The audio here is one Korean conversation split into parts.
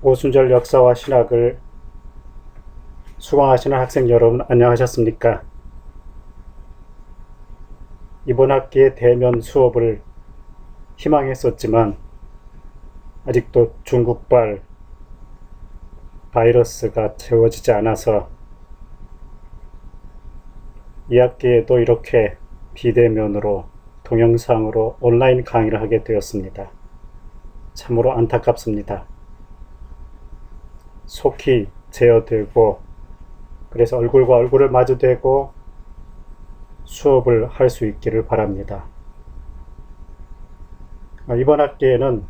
오순절 역사와 신학을 수강하시는 학생 여러분 안녕하셨습니까? 이번 학기에 대면 수업을 희망했었지만 아직도 중국발 바이러스가 채워지지 않아서 이 학기에도 이렇게 비대면으로 동영상으로 온라인 강의를 하게 되었습니다. 참으로 안타깝습니다. 속히 제어되고 그래서 얼굴과 얼굴을 마주대고 수업을 할 수 있기를 바랍니다. 이번 학기에는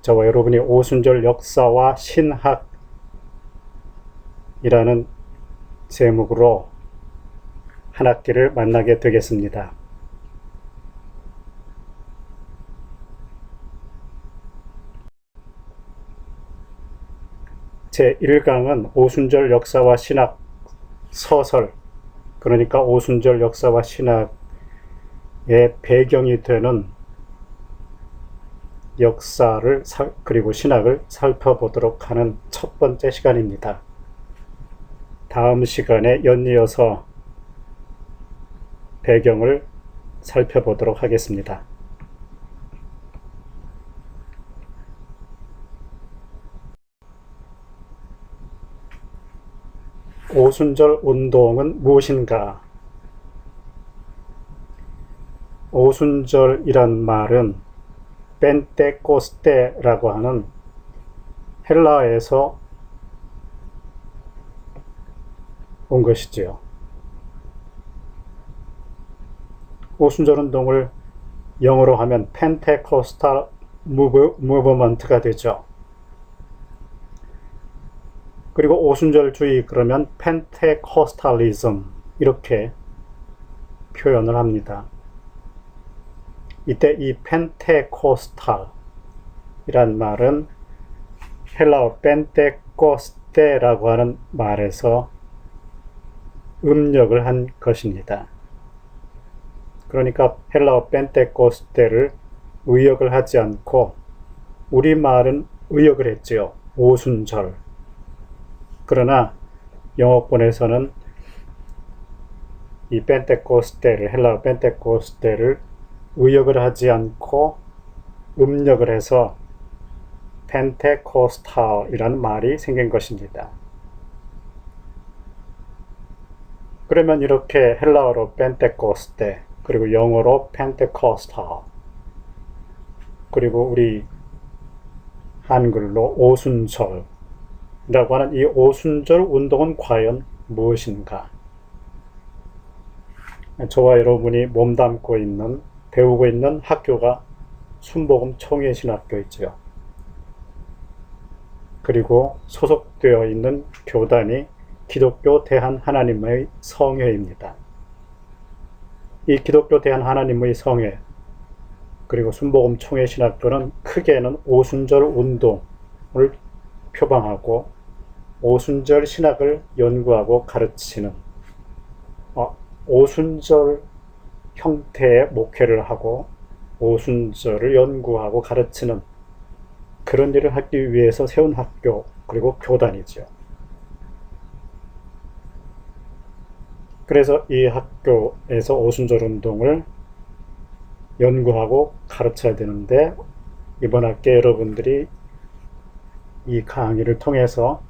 저와 여러분이 오순절 역사와 신학이라는 제목으로 한 학기를 만나게 되겠습니다. 제1강은 오순절 역사와 신학 서설, 그러니까 오순절 역사와 신학의 배경이 되는 역사를 그리고 신학을 살펴보도록 하는 첫 번째 시간입니다. 다음 시간에 연이어서 배경을 살펴보도록 하겠습니다. 오순절 운동은 무엇인가? 오순절이란 말은 펜테코스테라고 하는 헬라어에서 온 것이지요. 오순절 운동을 영어로 하면 펜테코스탈 무브먼트가 되죠. 그리고 오순절주의 그러면 펜테코스탈리즘 이렇게 표현을 합니다. 이때 이 펜테코스탈이란 말은 헬라어 펜테코스테라고 하는 말에서 음력을 한 것입니다. 그러니까 헬라어 펜테코스테를 의역을 하지 않고 우리말은 의역을 했지요. 오순절. 그러나 영어권에서는 이 펜테코스테를 헬라어 펜테코스테를 의역을 하지 않고 음력을 해서 펜테코스탈이라는 말이 생긴 것입니다. 그러면 이렇게 헬라어로 펜테코스테 그리고 영어로 펜테코스탈 그리고 우리 한글로 오순절 라고 하는 이 오순절 운동은 과연 무엇인가? 저와 여러분이 몸담고 있는 배우고 있는 학교가 순복음 총회신학교 있죠. 그리고 소속되어 있는 교단이 기독교 대한하나님의 성회입니다. 이 기독교 대한하나님의 성회 그리고 순복음 총회신학교는 크게는 오순절 운동을 표방하고 오순절 신학을 연구하고 가르치는 오순절 형태의 목회를 하고 오순절을 연구하고 가르치는 그런 일을 하기 위해서 세운 학교 그리고 교단이죠. 그래서 이 학교에서 오순절 운동을 연구하고 가르쳐야 되는데 이번 학기에 여러분들이 이 강의를 통해서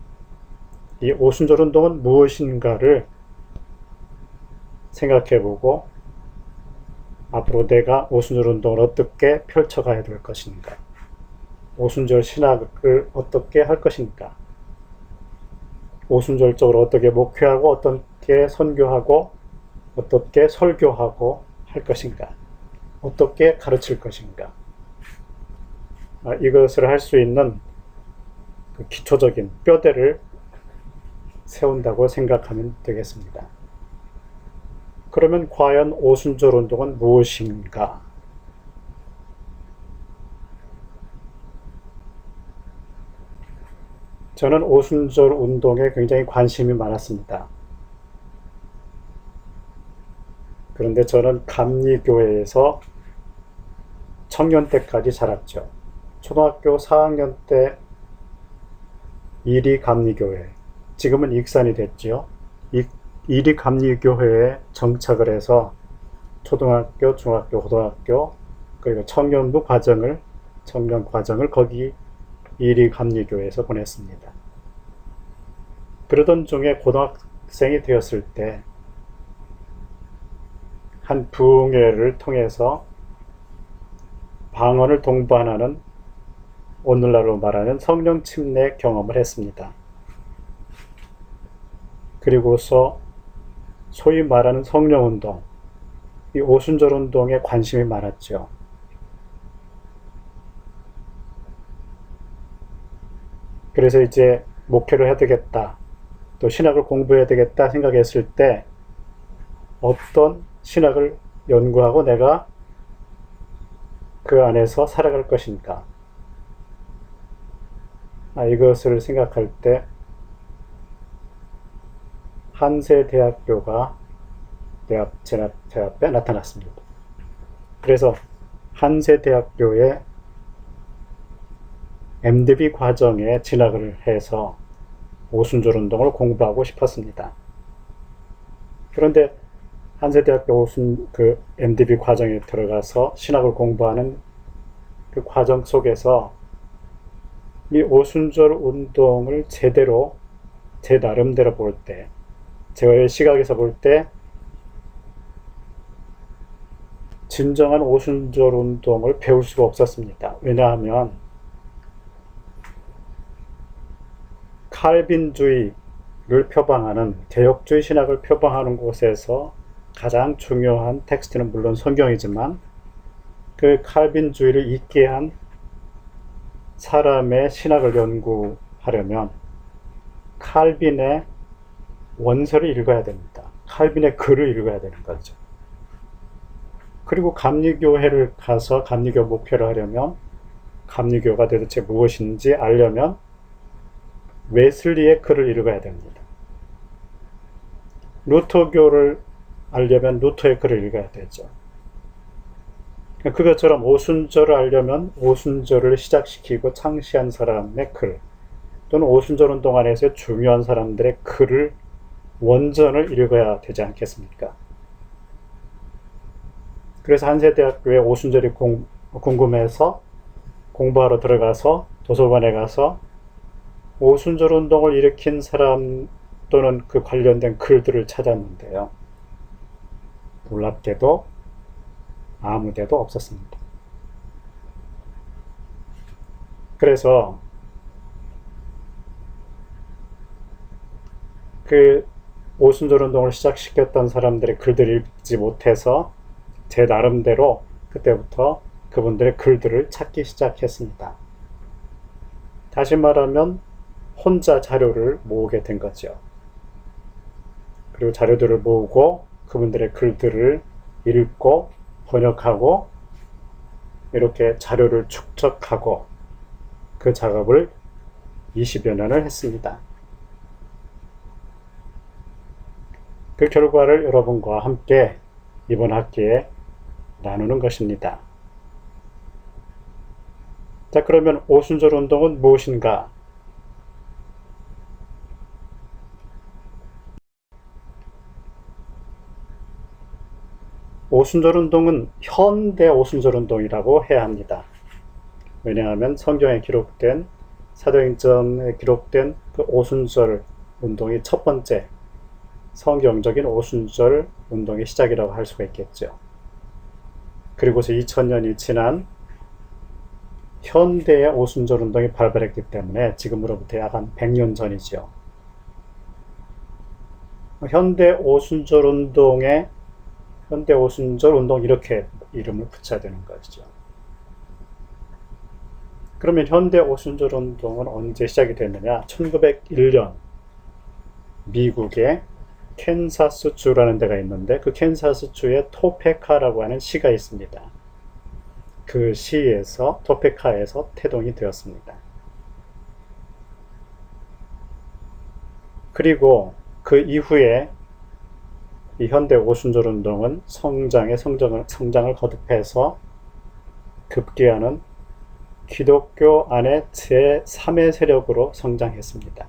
이 오순절 운동은 무엇인가를 생각해보고 앞으로 내가 오순절 운동을 어떻게 펼쳐가야 될 것인가, 오순절 신학을 어떻게 할 것인가, 오순절적으로 어떻게 목회하고 어떻게 선교하고 어떻게 설교하고 할 것인가, 어떻게 가르칠 것인가, 이것을 할 수 있는 그 기초적인 뼈대를 세운다고 생각하면 되겠습니다. 그러면 과연 오순절 운동은 무엇인가? 저는 오순절 운동에 굉장히 관심이 많았습니다. 그런데 저는 감리교회에서 청년 때까지 자랐죠. 초등학교 4학년 때 이리감리교회, 지금은 익산이 됐죠. 이리감리교회에 정착을 해서 초등학교, 중학교, 고등학교 그리고 청년 과정을 거기 이리감리교회에서 보냈습니다. 그러던 중에 고등학생이 되었을 때 한 부흥회를 통해서 방언을 동반하는, 오늘날로 말하는 성령 침례 경험을 했습니다. 그리고서 소위 말하는 성령운동, 이 오순절 운동에 관심이 많았죠. 그래서 이제 목회를 해야 되겠다, 또 신학을 공부해야 되겠다 생각했을 때 어떤 신학을 연구하고 내가 그 안에서 살아갈 것인가, 이것을 생각할 때 한세대학교가 제 앞에 나타났습니다. 그래서 한세대학교의 MDB 과정에 진학을 해서 오순절 운동을 공부하고 싶었습니다. 그런데 한세대학교 MDB 과정에 들어가서 신학을 공부하는 그 과정 속에서 이 오순절 운동을 제대로 제 나름대로 볼 때, 제의 시각에서 볼 때 진정한 오순절 운동을 배울 수가 없었습니다. 왜냐하면 칼빈주의를 표방하는, 개혁주의 신학을 표방하는 곳에서 가장 중요한 텍스트는 물론 성경이지만 그 칼빈주의를 있게 한 사람의 신학을 연구하려면 칼빈의 원서를 읽어야 됩니다. 칼빈의 글을 읽어야 되는 거죠. 그리고 감리교회를 가서 감리교 목회를 하려면, 감리교가 도대체 무엇인지 알려면 웨슬리의 글을 읽어야 됩니다. 루터교를 알려면 루터의 글을 읽어야 되죠. 그것처럼 오순절을 알려면 오순절을 시작시키고 창시한 사람의 글, 또는 오순절 운동 안에서 중요한 사람들의 글을, 원전을 읽어야 되지 않겠습니까? 그래서 한세대학교에 오순절이 궁금해서 공부하러 들어가서 도서관에 가서 오순절 운동을 일으킨 사람 또는 그 관련된 글들을 찾았는데요. 놀랍게도 아무 데도 없었습니다. 그래서 그 오순절 운동을 시작시켰던 사람들의 글들을 읽지 못해서 제 나름대로 그때부터 그분들의 글들을 찾기 시작했습니다. 다시 말하면 혼자 자료를 모으게 된 거죠. 그리고 자료들을 모으고 그분들의 글들을 읽고 번역하고 이렇게 자료를 축적하고 그 작업을 20여 년을 했습니다. 그 결과를 여러분과 함께 이번 학기에 나누는 것입니다. 자, 그러면 오순절 운동은 무엇인가? 오순절 운동은 현대 오순절 운동이라고 해야 합니다. 왜냐하면 성경에 기록된, 사도행전에 기록된 그 오순절 운동이 첫 번째 성경적인 오순절 운동의 시작이라고 할 수가 있겠죠. 그리고서 2000년이 지난 현대의 오순절 운동이 발발했기 때문에 지금으로부터 약 한 100년 전이죠. 현대 오순절 운동 이렇게 이름을 붙여야 되는 것이죠. 그러면 현대 오순절 운동은 언제 시작이 됐느냐? 1901년 미국의 캔사스주라는 데가 있는데 그 캔사스주에 토페카라고 하는 시가 있습니다. 그 시에서, 토페카에서 태동이 되었습니다. 그리고 그 이후에 이 현대 오순절 운동은 성장을 거듭해서 급기야는 기독교 안에 제3의 세력으로 성장했습니다.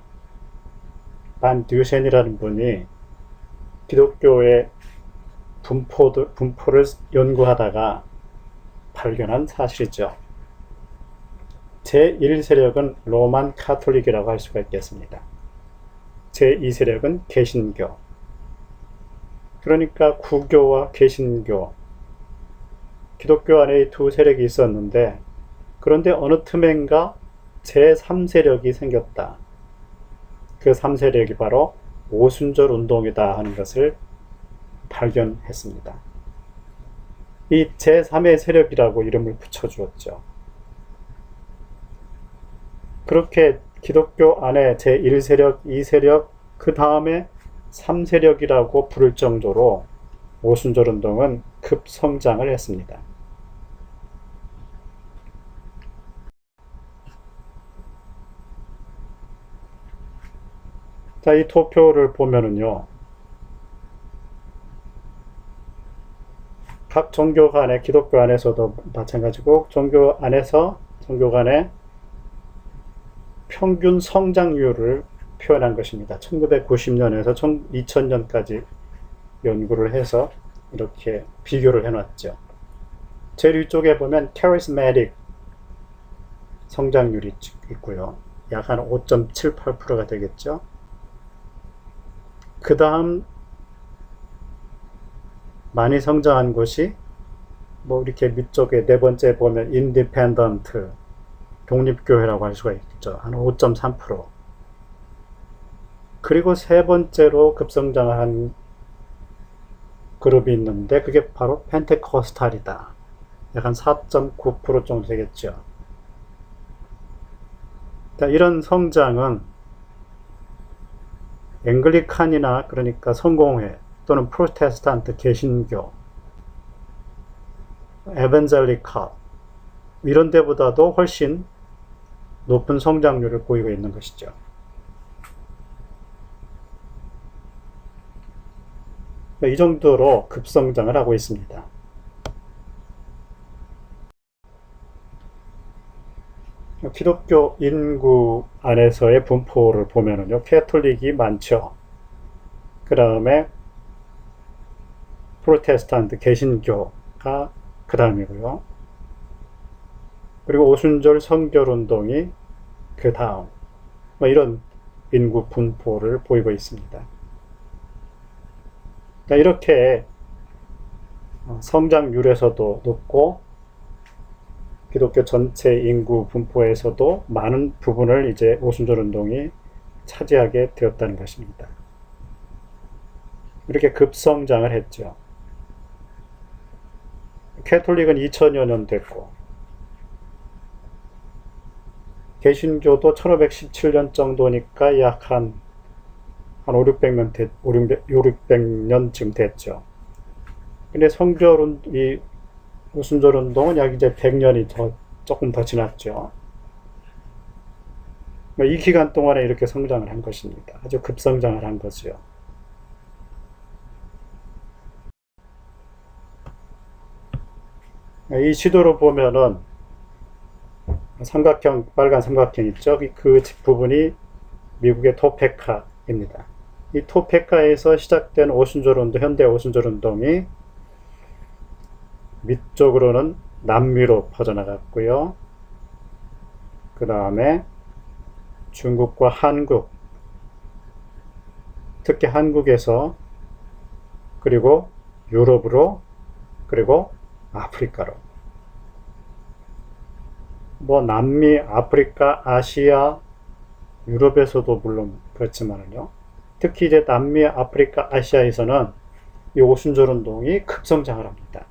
반 듀센이라는 분이 기독교의 분포를 연구하다가 발견한 사실이죠. 제1세력은 로만 카톨릭이라고 할 수가 있겠습니다. 제2세력은 개신교. 그러니까 구교와 개신교, 기독교 안에 두 세력이 있었는데, 그런데 어느 틈엔가 제3세력이 생겼다. 그 3세력이 바로 오순절 운동이다 하는 것을 발견했습니다. 이 제3의 세력이라고 이름을 붙여주었죠. 그렇게 기독교 안에 제1세력, 2세력, 그 다음에 3세력이라고 부를 정도로 오순절 운동은 급성장을 했습니다. 자, 이 도표를 보면은요, 각 종교 간에, 기독교 안에서도 마찬가지고, 종교 간에 평균 성장률을 표현한 것입니다. 1990년에서 2000년까지 연구를 해서 이렇게 비교를 해놨죠. 제일 위쪽에 보면 charismatic 성장률이 있고요. 약 한 5.78%가 되겠죠. 그 다음 많이 성장한 곳이 뭐 이렇게 밑쪽에 네 번째 보면 independent 독립교회라고 할 수가 있죠. 한 5.3%. 그리고 세 번째로 급성장을 한 그룹이 있는데 그게 바로 펜테코스탈이다. 약간 4.9% 정도 되겠죠. 이런 성장은 앵글리칸이나 그러니까 성공회 또는 프로테스탄트 개신교, 에반젤리칼 이런 데보다도 훨씬 높은 성장률을 보이고 있는 것이죠. 이 정도로 급성장을 하고 있습니다. 기독교 인구 안에서의 분포를 보면은요, 캐톨릭이 많죠. 그 다음에 프로테스탄트 개신교가 그 다음이고요. 그리고 오순절 성결 운동이 그 다음, 이런 인구 분포를 보이고 있습니다. 이렇게 성장률에서도 높고 기독교 전체 인구 분포에서도 많은 부분을 이제 오순절 운동이 차지하게 되었다는 것입니다. 이렇게 급성장을 했죠. 캐톨릭은 2000여 년 됐고 개신교도 1517년 정도니까 약 한 5,600년쯤 됐죠. 근데 이 오순절 운동은 약 이제 100년이 조금 더 지났죠. 이 기간 동안에 이렇게 성장을 한 것입니다. 아주 급성장을 한 거죠. 이 지도로 보면은 삼각형, 빨간 삼각형 있죠? 그 부분이 미국의 토페카입니다. 이 토페카에서 시작된 오순절 운동, 현대 오순절 운동이 밑쪽으로는 남미로 퍼져나갔고요. 그 다음에 중국과 한국, 특히 한국에서 그리고 유럽으로 그리고 아프리카로 남미, 아프리카, 아시아, 유럽에서도 물론 그렇지만요. 특히 이제 남미, 아프리카, 아시아에서는 이 오순절 운동이 급성장을 합니다.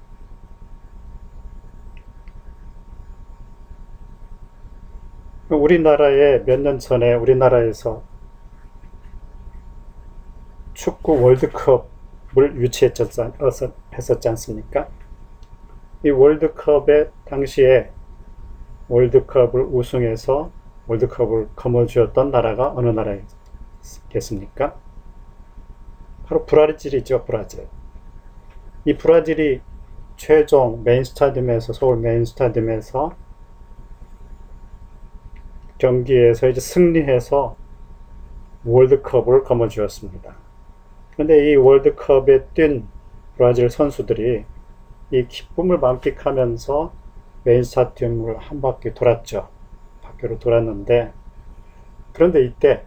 우리나라에 몇 년 전에 우리나라에서 축구 월드컵을 유치했었지 않습니까? 이 월드컵에 당시에 월드컵을 우승해서 월드컵을 거머쥐었던 나라가 어느 나라겠습니까? 바로 브라질이죠, 브라질. 이 브라질이 최종 서울 메인 스타디움에서 경기에서 이제 승리해서 월드컵을 거머쥐었습니다. 그런데 이 월드컵에 뛴 브라질 선수들이 이 기쁨을 만끽하면서 메인 스타디움을 한 바퀴 돌았죠. 밖으로 돌았는데, 그런데 이때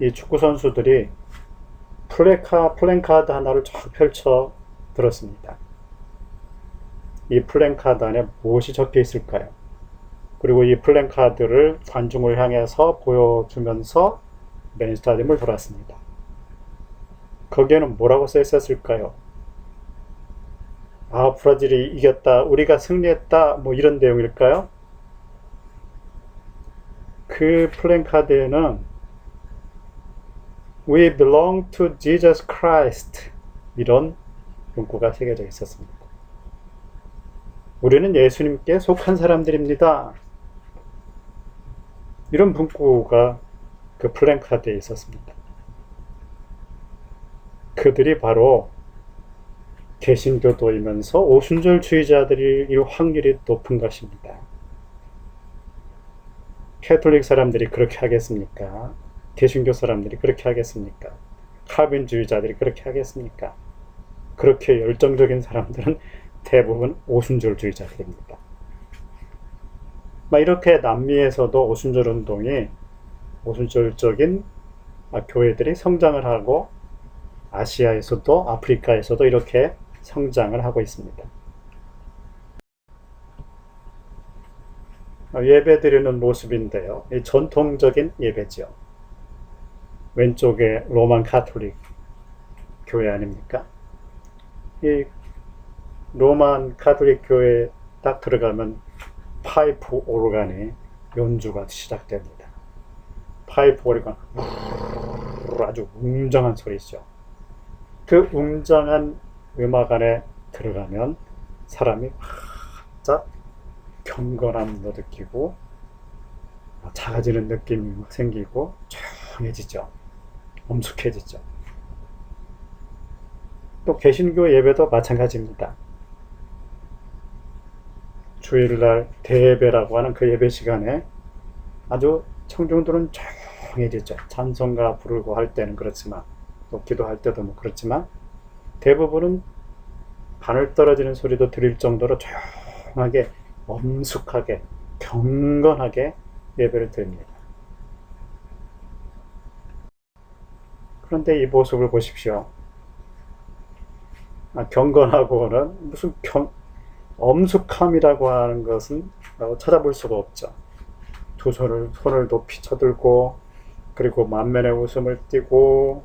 이 축구 선수들이 플랜카드 하나를 쫙 펼쳐 들었습니다. 이 플랜카드 안에 무엇이 적혀 있을까요? 그리고 이 플랜카드를 관중을 향해서 보여주면서 메인 스타디움을 돌았습니다. 거기에는 뭐라고 써 있었을까요? 아, 브라질이 이겼다, 우리가 승리했다, 뭐 이런 내용일까요? 그 플랜카드에는 We belong to Jesus Christ 이런 문구가 새겨져 있었습니다. 우리는 예수님께 속한 사람들입니다. 이런 문구가 그 플랜카드에 있었습니다. 그들이 바로 개신교도이면서 오순절주의자들일 확률이 높은 것입니다. 캐톨릭 사람들이 그렇게 하겠습니까? 개신교 사람들이 그렇게 하겠습니까? 칼빈주의자들이 그렇게 하겠습니까? 그렇게 열정적인 사람들은 대부분 오순절주의자들입니다. 이렇게 남미에서도 오순절 운동이 오순절적인 교회들이 성장을 하고 아시아에서도 아프리카에서도 이렇게 성장을 하고 있습니다. 예배 드리는 모습인데요. 이 전통적인 예배죠. 왼쪽에 로만 카톨릭 교회 아닙니까? 이 로만 카톨릭 교회에 딱 들어가면 파이프 오르간의 연주가 시작됩니다. 파이프 오르간 아주 웅장한 소리죠. 그 웅장한 음악 안에 들어가면 사람이 쫙 경건함도 느끼고 작아지는 느낌이 생기고 조용해지죠. 엄숙해지죠. 또 개신교 예배도 마찬가지입니다. 주일날 대예배라고 하는 그 예배 시간에 아주 청중들은 조용해지죠. 찬송가 부르고 할 때는 그렇지만 또 기도할 때도 뭐 그렇지만 대부분은 바늘 떨어지는 소리도 들릴 정도로 조용하게 엄숙하게 경건하게 예배를 드립니다. 그런데 이 모습을 보십시오. 경건하고는 무슨 엄숙함이라고 하는 것은 찾아볼 수가 없죠. 두 손을 높이 쳐들고 그리고 만면에 웃음을 띠고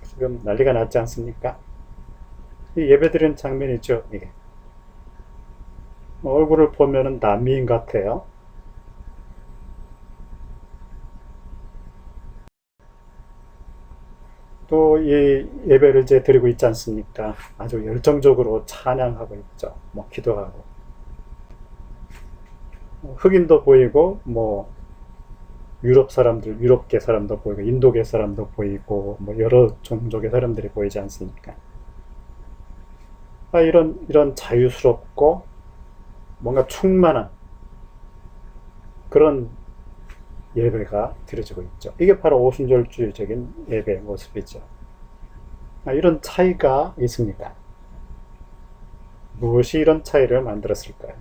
지금 난리가 났지 않습니까? 이 예배드리는 장면이죠. 이게 얼굴을 보면은 남미인 같아요. 또 이 예배를 이제 드리고 있지 않습니까? 아주 열정적으로 찬양하고 있죠. 뭐 기도하고 흑인도 보이고 뭐 유럽 사람들, 유럽계 사람도 보이고 인도계 사람도 보이고 뭐 여러 종족의 사람들이 보이지 않습니까? 이런 자유스럽고 뭔가 충만한 그런 예배가 드려지고 있죠. 이게 바로 오순절주의적인 예배의 모습이죠. 이런 차이가 있습니다. 무엇이 이런 차이를 만들었을까요?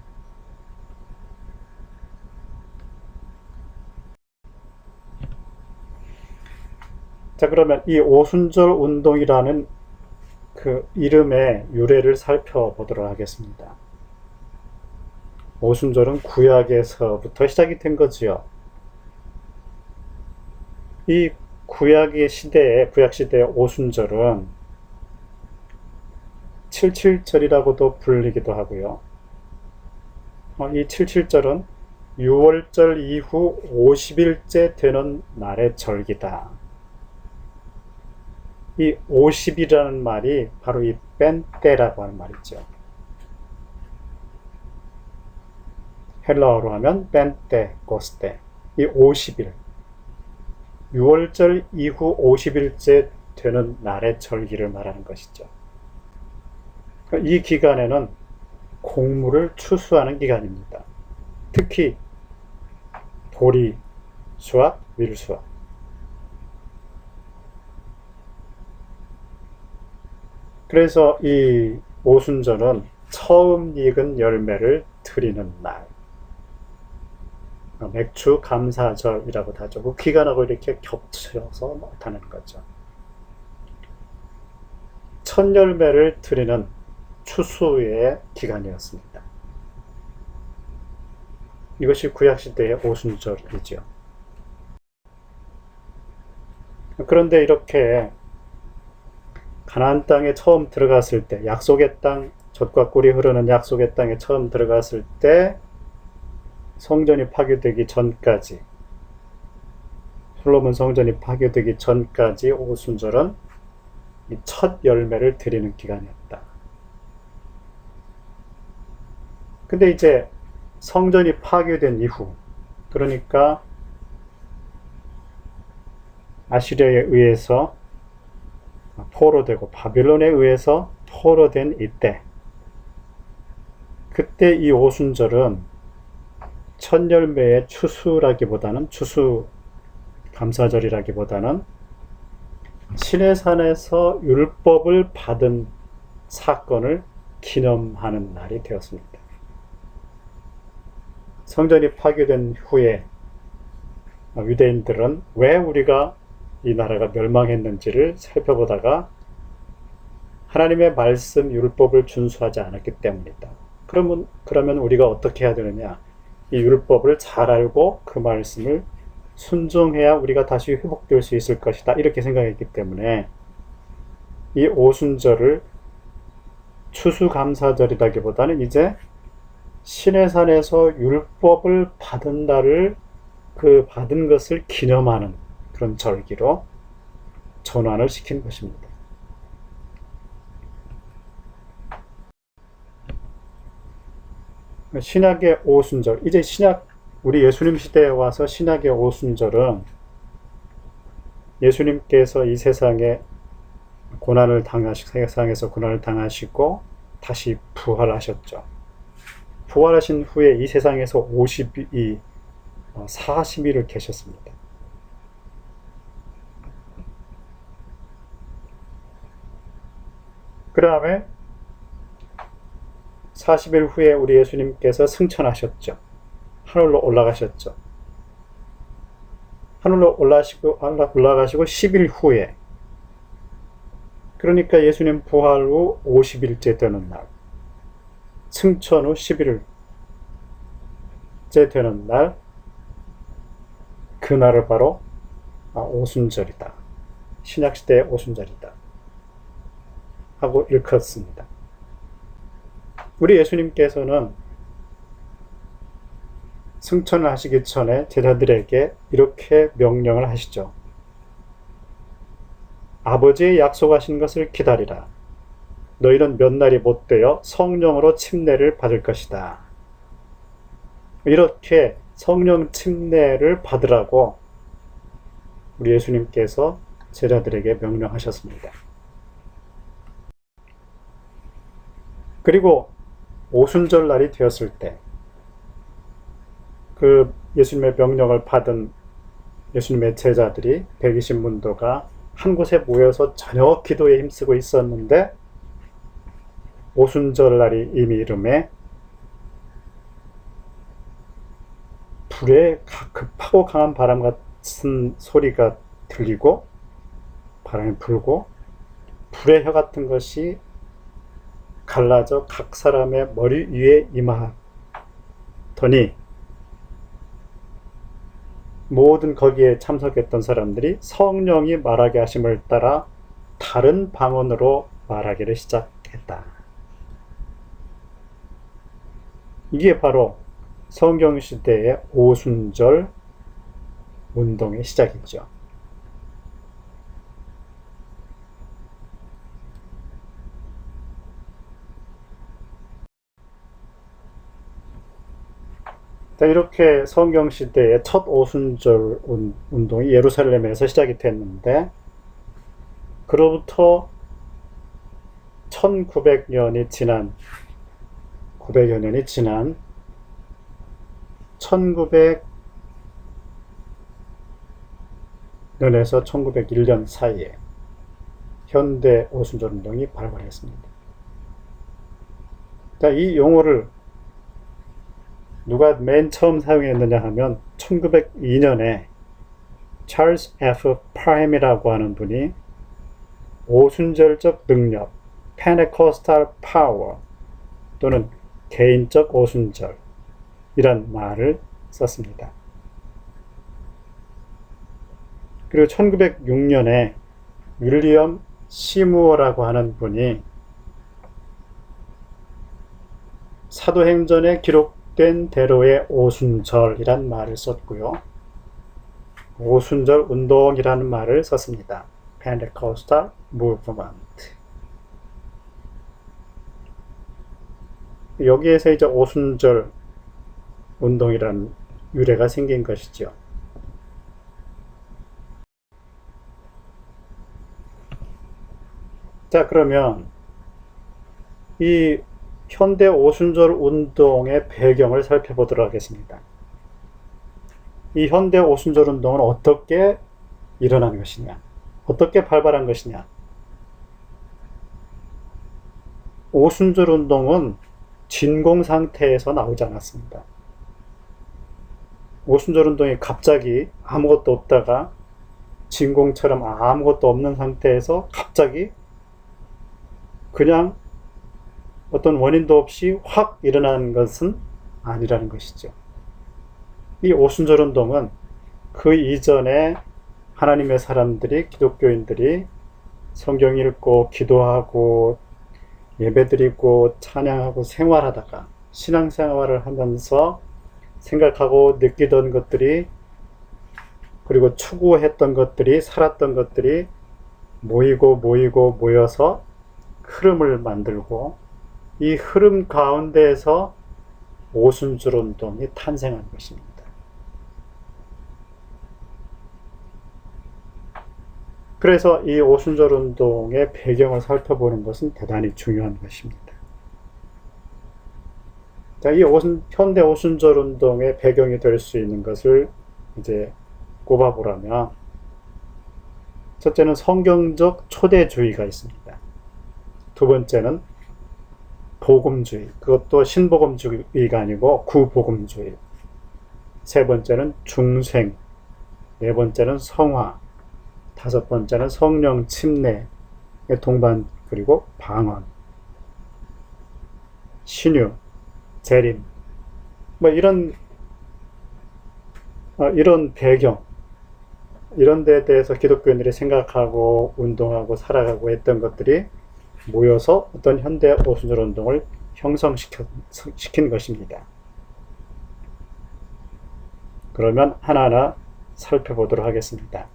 자, 그러면 이 오순절 운동이라는 그 이름의 유래를 살펴보도록 하겠습니다. 오순절은 구약에서부터 시작이 된 거지요. 이 구약 시대의 오순절은 77절이라고도 불리기도 하고요. 이 77절은 6월절 이후 50일째 되는 날의 절기다. 이 50이라는 말이 바로 이 뺀때라고 하는 말이죠. 헬라어로 하면 뺀때, 고스때. 이 50일. 6월절 이후 50일째 되는 날의 절기를 말하는 것이죠. 이 기간에는 곡물을 추수하는 기간입니다. 특히 보리 수확, 밀 수확. 그래서 이 오순절은 처음 익은 열매를 드리는 날, 맥주 감사절이라고도 하죠. 그 기간하고 이렇게 겹쳐서 나타나는 거죠. 첫 열매를 드리는 추수의 기간이었습니다. 이것이 구약시대의 오순절이죠. 그런데 이렇게 가나안 땅에 처음 들어갔을 때, 약속의 땅, 젖과 꿀이 흐르는 약속의 땅에 처음 들어갔을 때 성전이 파괴되기 전까지, 솔로몬 성전이 파괴되기 전까지 오순절은 이 첫 열매를 드리는 기간이었다. 근데 이제 성전이 파괴된 이후, 그러니까 아시리아에 의해서 포로되고 바빌론에 의해서 포로된 이때, 그때 이 오순절은 첫 열매의 추수라기보다는, 추수 감사절이라기보다는 신의 산에서 율법을 받은 사건을 기념하는 날이 되었습니다. 성전이 파괴된 후에 유대인들은 왜 우리가 이 나라가 멸망했는지를 살펴보다가 하나님의 말씀 율법을 준수하지 않았기 때문이다. 그러면 우리가 어떻게 해야 되느냐? 이 율법을 잘 알고 그 말씀을 순종해야 우리가 다시 회복될 수 있을 것이다. 이렇게 생각했기 때문에 이 오순절을 추수감사절이라기보다는 이제 신의 산에서 율법을 받은 날을, 그 받은 것을 기념하는 그런 절기로 전환을 시킨 것입니다. 신약의 오순절, 이제 우리 예수님 시대에 와서 신약의 오순절은 예수님께서 이 세상에 세상에서 고난을 당하시고 다시 부활하셨죠. 부활하신 후에 이 세상에서 40일을 계셨습니다. 그 다음에 40일 후에 우리 예수님께서 승천하셨죠. 하늘로 올라가셨죠. 하늘로 올라가시고 10일 후에, 그러니까 예수님 부활 후 50일째 되는 날, 승천 후 11일째 되는 날, 그날을 바로 오순절이다, 신약시대의 오순절이다 하고 일컫습니다. 우리 예수님께서는 승천을 하시기 전에 제자들에게 이렇게 명령을 하시죠. 아버지의 약속하신 것을 기다리라. 너희는 몇 날이 못되어 성령으로 침례를 받을 것이다. 이렇게 성령 침례를 받으라고 우리 예수님께서 제자들에게 명령하셨습니다. 그리고 오순절 날이 되었을 때, 그 예수님의 명령을 받은 예수님의 제자들이 120문도가 한 곳에 모여서 저녁 기도에 힘쓰고 있었는데, 오순절 날이 이미 이름에 불에 급하고 강한 바람 같은 소리가 들리고, 바람이 불고 불의 혀 같은 것이 갈라져 각 사람의 머리 위에 임하더니 모든 거기에 참석했던 사람들이 성령이 말하게 하심을 따라 다른 방언으로 말하기를 시작했다. 이게 바로 성경시대의 오순절 운동의 시작이죠. 이렇게 성경시대의 첫 오순절 운동이 예루살렘에서 시작이 됐는데, 그로부터 1900년이 지난 1900여 년이 지난 2000년에서 1901년 사이에 현대 오순절 운동이 발발했습니다. 자, 이 용어를 누가 맨 처음 사용했느냐 하면 1902년에 찰스 F. 파햄이라고 하는 분이 오순절적 능력, Pentecostal Power 또는 개인적 오순절 이란 말을 썼습니다. 그리고 1906년에 윌리엄 시무어라고 하는 분이 사도행전에 기록된 대로의 오순절이란 말을 썼고요. 오순절 운동이라는 말을 썼습니다. Pentecostal Movement. 여기에서 이제 오순절 운동이라는 유래가 생긴 것이죠. 자, 그러면 이 현대 오순절 운동의 배경을 살펴보도록 하겠습니다. 이 현대 오순절 운동은 어떻게 일어난 것이냐? 어떻게 발발한 것이냐? 오순절 운동은 진공 상태에서 나오지 않았습니다. 오순절 운동이 갑자기 아무것도 없다가 진공처럼 아무것도 없는 상태에서 갑자기 그냥 어떤 원인도 없이 확 일어난 것은 아니라는 것이죠. 이 오순절 운동은 그 이전에 하나님의 사람들이, 기독교인들이 성경 읽고 기도하고 예배드리고 찬양하고 생활하다가 신앙생활을 하면서 생각하고 느끼던 것들이 그리고 추구했던 것들이 살았던 것들이 모여서 흐름을 만들고 이 흐름 가운데에서 오순절 운동이 탄생한 것입니다. 그래서 이 오순절 운동의 배경을 살펴보는 것은 대단히 중요한 것입니다. 자, 이 현대 오순절 운동의 배경이 될 수 있는 것을 이제 꼽아보라면, 첫째는 성경적 초대주의가 있습니다. 두 번째는 복음주의, 그것도 신복음주의가 아니고 구복음주의. 세 번째는 중생, 네 번째는 성화, 다섯 번째는 성령 침례의 동반, 그리고 방언, 신유, 재림, 이런 배경, 이런 데에 대해서 기독교인들이 생각하고 운동하고 살아가고 했던 것들이 모여서 어떤 현대 오순절 운동을 형성시킨 것입니다. 그러면 하나하나 살펴보도록 하겠습니다.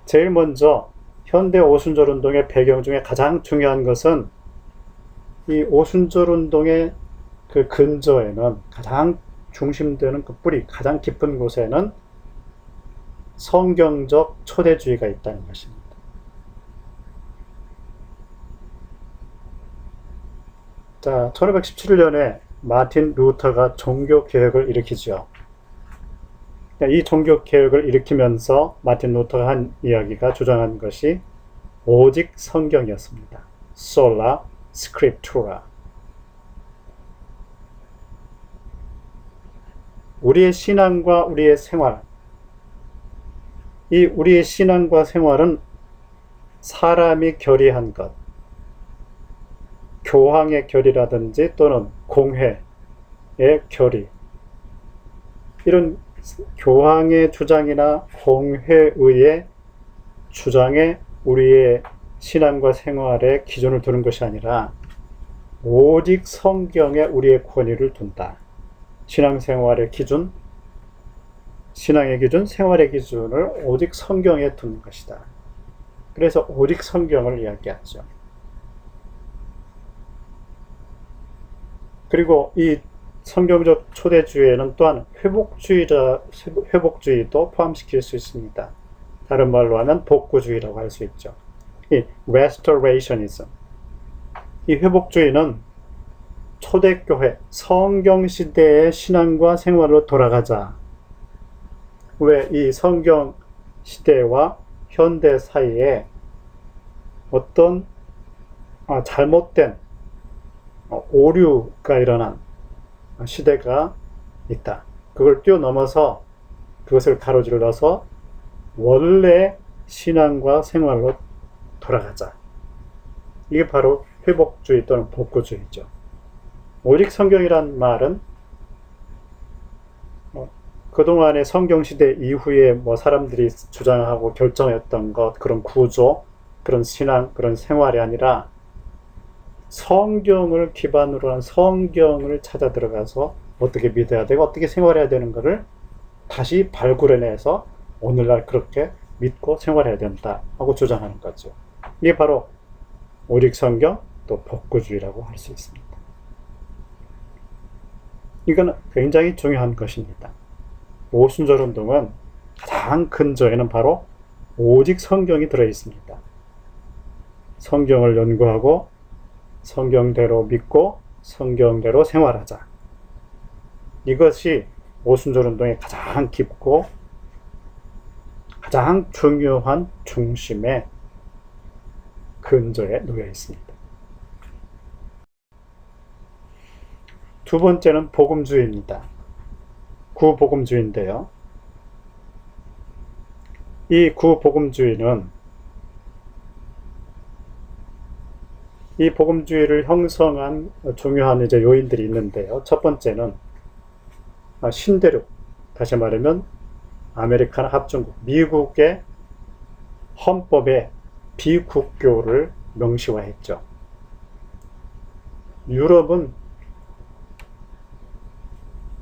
제일 먼저 현대 오순절 운동의 배경 중에 가장 중요한 것은 이 오순절 운동의 그 근저에는, 가장 중심되는 그 뿌리, 가장 깊은 곳에는 성경적 초대주의가 있다는 것입니다. 자, 1517년에 마틴 루터가 종교개혁을 일으키죠. 이 종교개혁을 일으키면서 마틴 루터가 한 이야기가, 주장한 것이 오직 성경이었습니다. Sola Scriptura. 우리의 신앙과 우리의 생활, 이 우리의 신앙과 생활은 사람이 결의한 것, 교황의 결의라든지 또는 공회의 결의, 이런 교황의 주장이나 공회의 주장에 우리의 신앙과 생활의 기준을 두는 것이 아니라 오직 성경에 우리의 권위를 둔다. 신앙생활의 기준, 신앙의 기준, 생활의 기준을 오직 성경에 두는 것이다. 그래서 오직 성경을 이야기하죠. 그리고 이 성경적 초대주의에는 또한 회복주의도 포함시킬 수 있습니다. 다른 말로 하면 복구주의라고 할 수 있죠. 이 restorationism, 이 회복주의는 초대교회, 성경시대의 신앙과 생활로 돌아가자, 왜 이 성경 시대와 현대 사이에 어떤 잘못된 오류가 일어난 시대가 있다. 그걸 뛰어넘어서 그것을 가로질러서 원래 신앙과 생활로 돌아가자. 이게 바로 회복주의 또는 복구주의죠. 오직 성경이란 말은 그동안의 성경시대 이후에 사람들이 주장하고 결정했던 것, 그런 구조, 그런 신앙, 그런 생활이 아니라 성경을 기반으로 한 성경을 찾아 들어가서 어떻게 믿어야 되고 어떻게 생활해야 되는 것을 다시 발굴해내서 오늘날 그렇게 믿고 생활해야 된다 하고 주장하는 거죠. 이게 바로 오직 성경 또 복구주의라고 할 수 있습니다. 이건 굉장히 중요한 것입니다. 오순절 운동은 가장 근저에는 바로 오직 성경이 들어있습니다. 성경을 연구하고 성경대로 믿고 성경대로 생활하자. 이것이 오순절 운동의 가장 깊고 가장 중요한 중심의 근저에 놓여 있습니다. 두 번째는 복음주의입니다. 구복음주의인데요. 이 구복음주의는 이 복음주의를 형성한 중요한 요인들이 있는데요. 첫 번째는 신대륙, 다시 말하면 아메리칸 합중국, 미국의 헌법에 비국교를 명시화했죠. 유럽은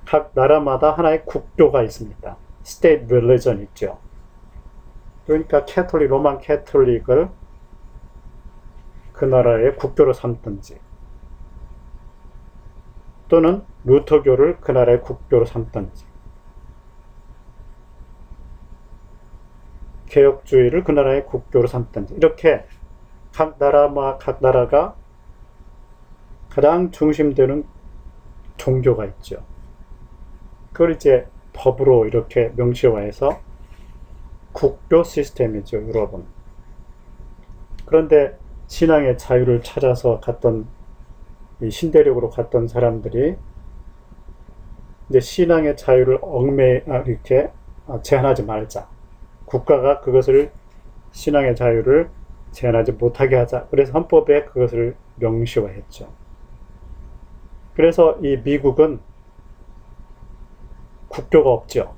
각 나라마다 하나의 국교가 있습니다. State Religion 있죠. 그러니까 로만 캐톨릭을 그 나라의 국교로 삼든지 또는 루터교를 그 나라의 국교로 삼든지 개혁주의를 그 나라의 국교로 삼든지 이렇게 각 나라가 가장 중심되는 종교가 있죠. 그걸 이제 법으로 이렇게 명시화해서 국교 시스템이죠, 유럽은. 그런데 신앙의 자유를 찾아서 갔던 이 신대륙으로 갔던 사람들이 이제 신앙의 자유를 이렇게 제한하지 말자. 국가가 그것을 신앙의 자유를 제한하지 못하게 하자. 그래서 헌법에 그것을 명시화했죠. 그래서 이 미국은 국교가 없죠.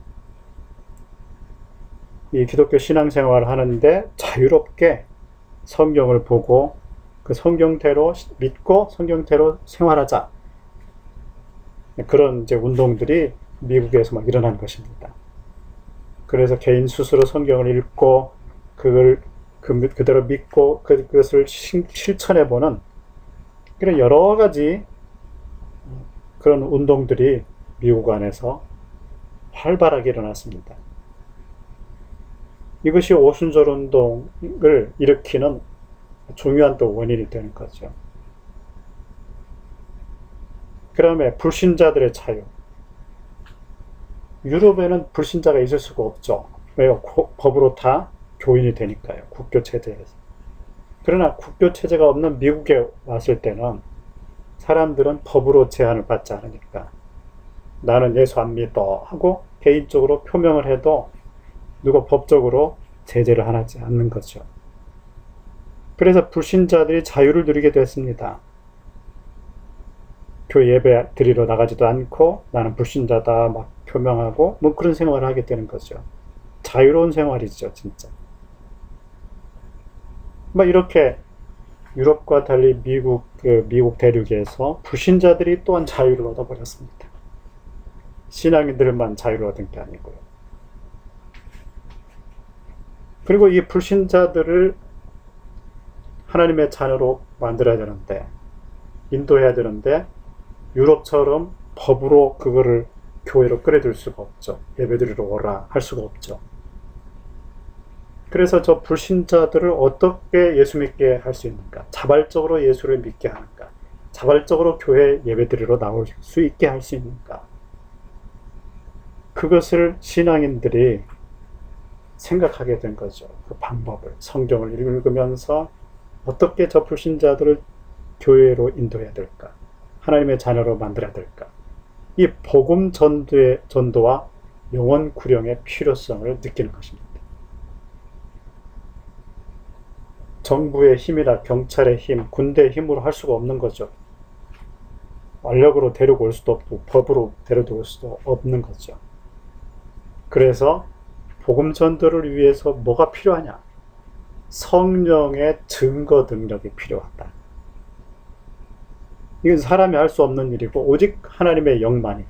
이 기독교 신앙생활을 하는데 자유롭게 성경을 보고 그 성경대로 믿고 성경대로 생활하자. 그런 이제 운동들이 미국에서 막 일어난 것입니다. 그래서 개인 스스로 성경을 읽고 그걸 그대로 믿고 그것을 실천해보는 그런 여러 가지 그런 운동들이 미국 안에서 활발하게 일어났습니다. 이것이 오순절 운동을 일으키는 중요한 또 원인이 되는 거죠. 그 다음에 불신자들의 자유. 유럽에는 불신자가 있을 수가 없죠. 왜요? 법으로 다 교인이 되니까요. 국교 체제에서. 그러나 국교 체제가 없는 미국에 왔을 때는 사람들은 법으로 제한을 받지 않으니까 나는 예수 안 믿어 하고 개인적으로 표명을 해도 누가 법적으로 제재를 하지 않는 거죠. 그래서 불신자들이 자유를 누리게 됐습니다. 교회 예배 드리러 나가지도 않고 나는 불신자다 막 표명하고 그런 생활을 하게 되는 거죠. 자유로운 생활이죠, 진짜. 이렇게 유럽과 달리 미국 대륙에서 불신자들이 또한 자유를 얻어버렸습니다. 신앙인들만 자유를 얻은 게 아니고요. 그리고 이 불신자들을 하나님의 자녀로 만들어야 되는데, 인도해야 되는데, 유럽처럼 법으로 그거를 교회로 끌어들 수가 없죠. 예배드리러 오라 할 수가 없죠. 그래서 저 불신자들을 어떻게 예수 믿게 할 수 있는가? 자발적으로 예수를 믿게 하는가? 자발적으로 교회 예배드리러 나올 수 있게 할 수 있는가? 그것을 신앙인들이 생각하게 된 거죠. 그 방법을, 성경을 읽으면서 어떻게 저 불신자들을 교회로 인도해야 될까? 하나님의 자녀로 만들어야 될까? 이 복음 전도와 영혼 구령의 필요성을 느끼는 것입니다. 정부의 힘이나 경찰의 힘, 군대의 힘으로 할 수가 없는 거죠. 완력으로 데리고 올 수도 없고 법으로 데려다 올 수도 없는 거죠. 그래서 복음 전도를 위해서 뭐가 필요하냐? 성령의 증거 능력이 필요하다. 이건 사람이 할 수 없는 일이고 오직 하나님의 영만이.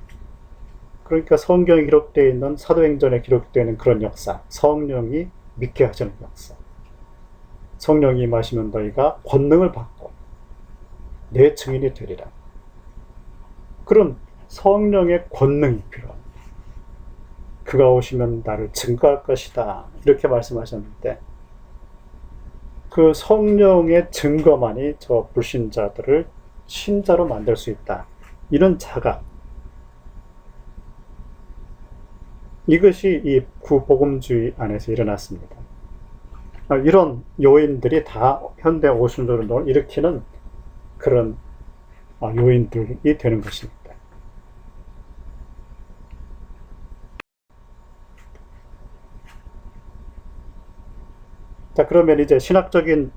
그러니까 성경에 기록되어 있는 사도행전에 기록되어 있는 그런 역사, 성령이 믿게 하시는 역사. 성령이 임하시면 너희가 권능을 받고 내 증인이 되리라. 그런 성령의 권능이 필요합니다. 그가 오시면 나를 증거할 것이다. 이렇게 말씀하셨는데 그 성령의 증거만이 저 불신자들을 신자로 만들 수 있다. 이런 자각. 이것이 이 구복음주의 안에서 일어났습니다. 이런 요인들이 다 현대 오순절 운동을 일으키는 그런 요인들이 되는 것입니다. 자, 그러면 이제 신학적인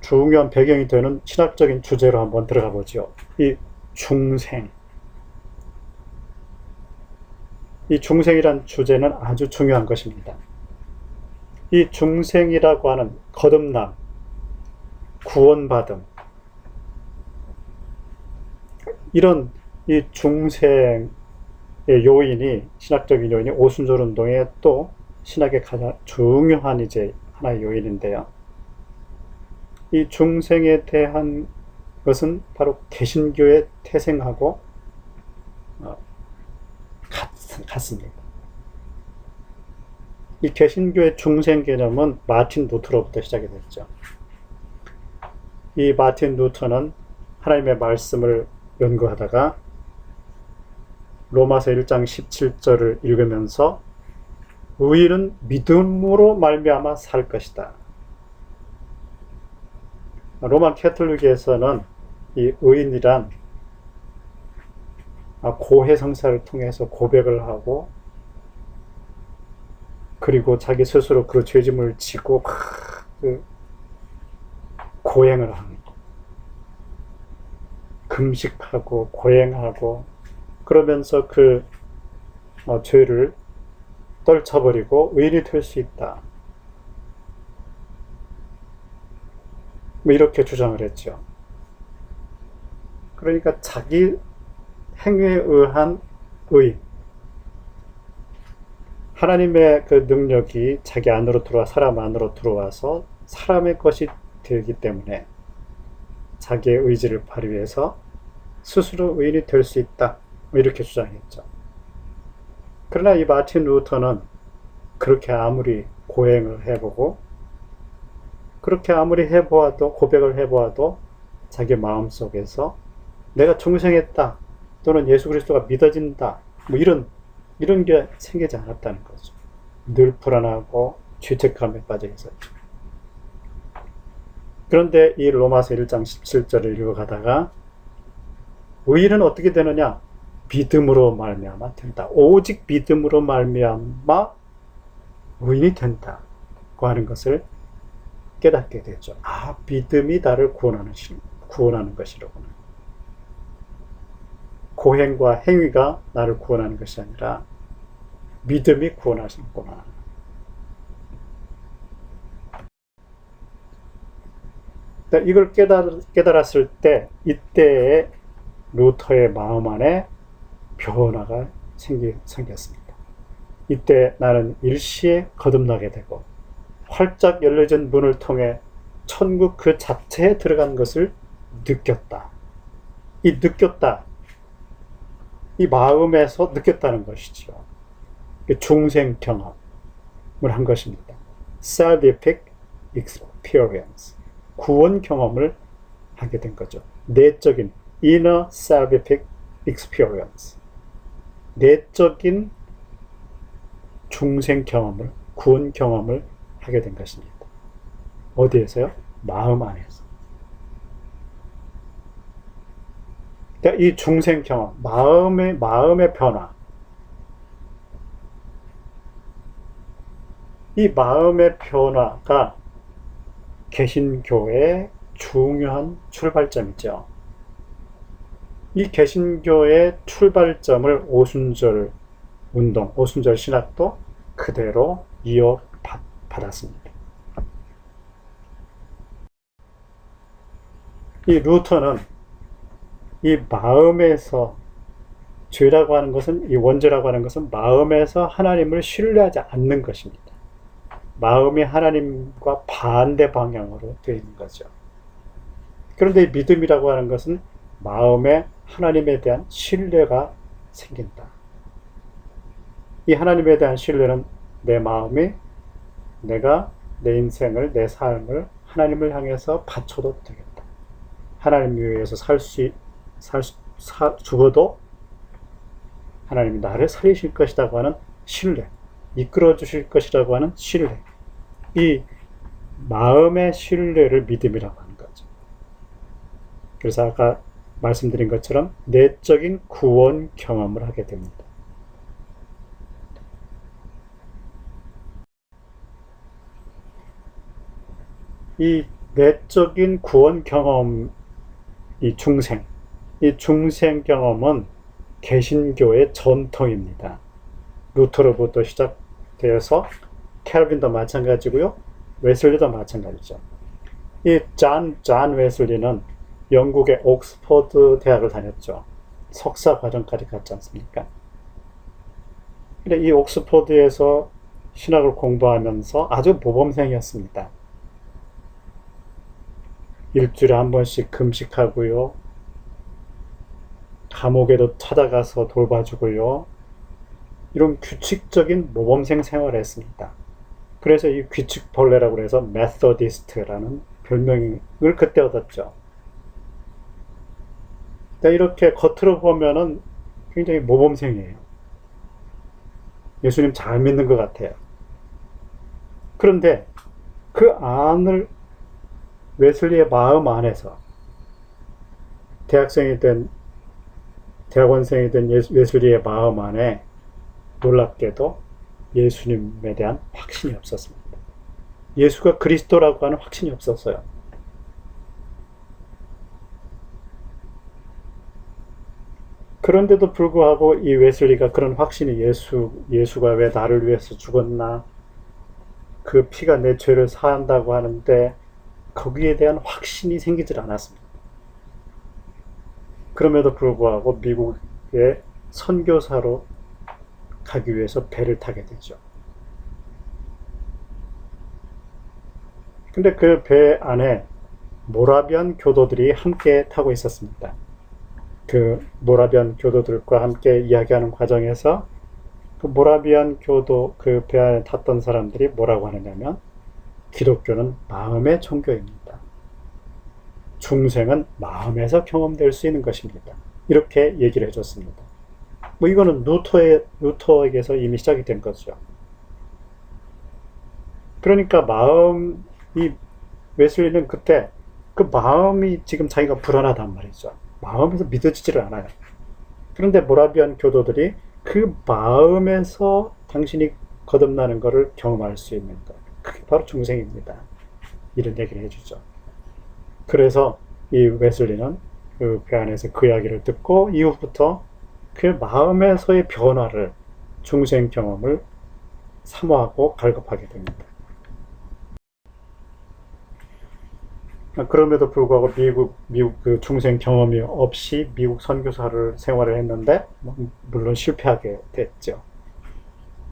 중요한 배경이 되는 신학적인 주제로 한번 들어가 보죠. 이 중생. 이 중생이란 주제는 아주 중요한 것입니다. 이 중생이라고 하는 거듭남, 구원받음, 이런 이 중생의 요인이, 신학적인 요인이 오순절 운동의 또 신학의 가장 중요한 이제 하나의 요인인데요. 이 중생에 대한 것은 바로 개신교의 태생하고 같습니다. 이 개신교의 중생 개념은 마틴 루터로부터 시작이 됐죠. 이 마틴 루터는 하나님의 말씀을 연구하다가 로마서 1장 17절을 읽으면서 의인은 믿음으로 말미암아 살 것이다. 로마 캐톨릭에서는 이 의인이란 고해성사를 통해서 고백을 하고 그리고 자기 스스로 그 죄짐을 지고 고행을 하는 거. 금식하고 고행하고 그러면서 그 죄를 떨쳐버리고 의인이 될 수 있다. 이렇게 주장을 했죠. 그러니까 자기 행위에 의한 의인, 하나님의 그 능력이 자기 안으로 사람 안으로 들어와서 사람의 것이 되기 때문에 자기의 의지를 발휘해서 스스로 의인이 될 수 있다. 이렇게 주장했죠. 그러나 이 마틴 루터는 그렇게 아무리 고행을 해보고 그렇게 아무리 해보아도 고백을 해보아도 자기 마음속에서 내가 중생했다 또는 예수 그리스도가 믿어진다 이런 게 생기지 않았다는 거죠. 늘 불안하고 죄책감에 빠져 있었죠. 그런데 이 로마서 1장 17절을 읽어가다가 의인은 어떻게 되느냐? 믿음으로 말미암아 된다. 오직 믿음으로 말미암아 의인이 된다고 하는 것을 깨닫게 되죠. 믿음이 나를 구원하는 것이로구나. 고행과 행위가 나를 구원하는 것이 아니라 믿음이 구원하시는구나. 이걸 깨달았을 때 이때의 루터의 마음 안에 변화가 생겼습니다. 이때 나는 일시에 거듭나게 되고 활짝 열려진 문을 통해 천국 그 자체에 들어간 것을 느꼈다. 이 마음에서 느꼈다는 것이죠. 중생 경험을 한 것입니다. Salvific experience. 구원 경험을 하게 된 거죠. 내적인 inner salvific experience. 내적인 중생 경험을, 구원 경험을 하게 된 것입니다. 어디에서요? 마음 안에서. 그러니까 이 중생 경험, 마음의 변화, 이 마음의 변화가 개신교의 중요한 출발점이죠. 이 개신교의 출발점을 오순절 운동, 오순절 신학도 그대로 이어받았습니다. 이 루터는 이 마음에서, 죄라고 하는 것은, 이 원죄라고 하는 것은 마음에서 하나님을 신뢰하지 않는 것입니다. 마음이 하나님과 반대 방향으로 되어 있는 거죠. 그런데 이 믿음이라고 하는 것은 마음에 하나님에 대한 신뢰가 생긴다. 이 하나님에 대한 신뢰는 내 마음이 내가 내 인생을, 내 삶을 하나님을 향해서 바쳐도 되겠다. 하나님 위해서 죽어도 하나님이 나를 살리실 것이라고 하는 신뢰, 이끌어 주실 것이라고 하는 신뢰, 이 마음의 신뢰를 믿음이라고 하는 거죠. 그래서 아까 말씀드린 것처럼 내적인 구원 경험을 하게 됩니다. 이 내적인 구원 경험, 이 중생 경험은 개신교의 전통입니다. 루터로부터 시작되어서 캘빈도 마찬가지고요, 웨슬리도 마찬가지죠. 이 존 웨슬리는 영국의 옥스퍼드 대학을 다녔죠. 석사 과정까지 갔지 않습니까? 근데 이 옥스퍼드에서 신학을 공부하면서 아주 모범생이었습니다. 일주일에 한 번씩 금식하고요, 감옥에도 찾아가서 돌봐주고요, 이런 규칙적인 모범생 생활을 했습니다. 그래서 이 규칙벌레라고 해서 메서디스트라는 별명을 그때 얻었죠. 이렇게 겉으로 보면은 굉장히 모범생이에요. 예수님 잘 믿는 것 같아요. 그런데 그 안을, 웨슬리의 마음 안에서 대학원생이 된 웨슬리의 마음 안에 놀랍게도 예수님에 대한 확신이 없었습니다. 예수가 그리스도라고 하는 확신이 없었어요. 그런데도 불구하고 이 웨슬리가 그런 확신이, 예수가 왜 나를 위해서 죽었나, 그 피가 내 죄를 사한다고 하는데 거기에 대한 확신이 생기질 않았습니다. 그럼에도 불구하고 미국의 선교사로 가기 위해서 배를 타게 되죠. 근데 그 배 안에 모라비안 교도들이 함께 타고 있었습니다. 그 모라비안 교도들과 함께 이야기하는 과정에서 그 모라비안 교도, 그 배 안에 탔던 사람들이 뭐라고 하느냐면, 기독교는 마음의 종교입니다. 중생은 마음에서 경험될 수 있는 것입니다. 이렇게 얘기를 해줬습니다. 이거는 루터에게서 이미 시작이 된 거죠. 그러니까 이 웨슬리는 그때 그 마음이 지금 자기가 불안하단 말이죠. 마음에서 믿어지지를 않아요. 그런데 모라비안 교도들이 그 마음에서 당신이 거듭나는 것을 경험할 수 있는 것, 그게 바로 중생입니다. 이런 얘기를 해주죠. 그래서 이 웨슬리는 그 배 안에서 그 이야기를 듣고 이후부터 그 마음에서의 변화를, 중생 경험을 사모하고 갈급하게 됩니다. 그럼에도 불구하고 미국 그 중생 경험이 없이 미국 선교사를 생활을 했는데, 물론 실패하게 됐죠.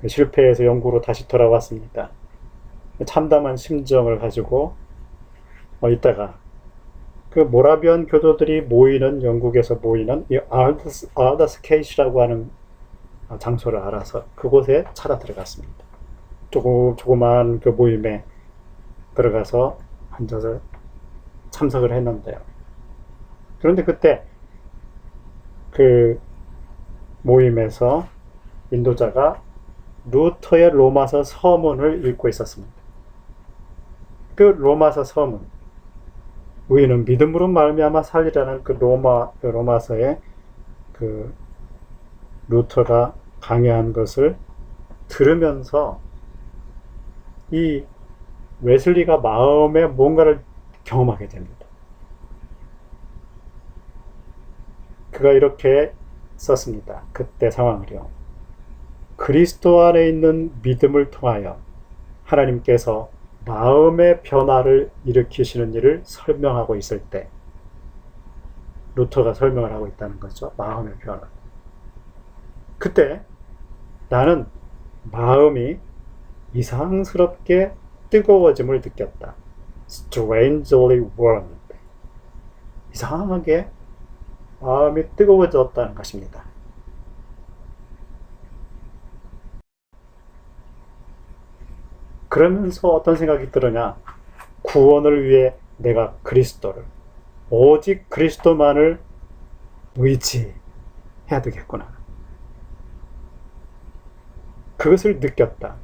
실패해서 영국으로 다시 돌아왔습니다. 참담한 심정을 가지고 있다가 그 모라비안 교도들이 영국에서 모이는 이 알더스케이시라고 하는 장소를 알아서 그곳에 찾아 들어갔습니다. 조그만 그 모임에 들어가서 앉아서 참석을 했는데요. 그런데 그때 그 모임에서 인도자가 루터의 로마서 서문을 읽고 있었습니다. 그 로마서 서문, 우리는 믿음으로 말미암아 살리라는 그 로마서에 그 루터가 강의한 것을 들으면서 이 웨슬리가 마음에 뭔가를 경험하게 됩니다. 그가 이렇게 썼습니다. 그때 상황을요. 그리스도 안에 있는 믿음을 통하여 하나님께서 마음의 변화를 일으키시는 일을 설명하고 있을 때, 루터가 설명을 하고 있다는 거죠. 마음의 변화. 그때 나는 마음이 이상스럽게 뜨거워짐을 느꼈다. Strangely warmed. 이상하게 마음이 뜨거워졌다는 것입니다. 그러면서 어떤 생각이 들으냐? 구원을 위해 내가 그리스도를, 오직 그리스도만을 의지해야 되겠구나. 그것을 느꼈다.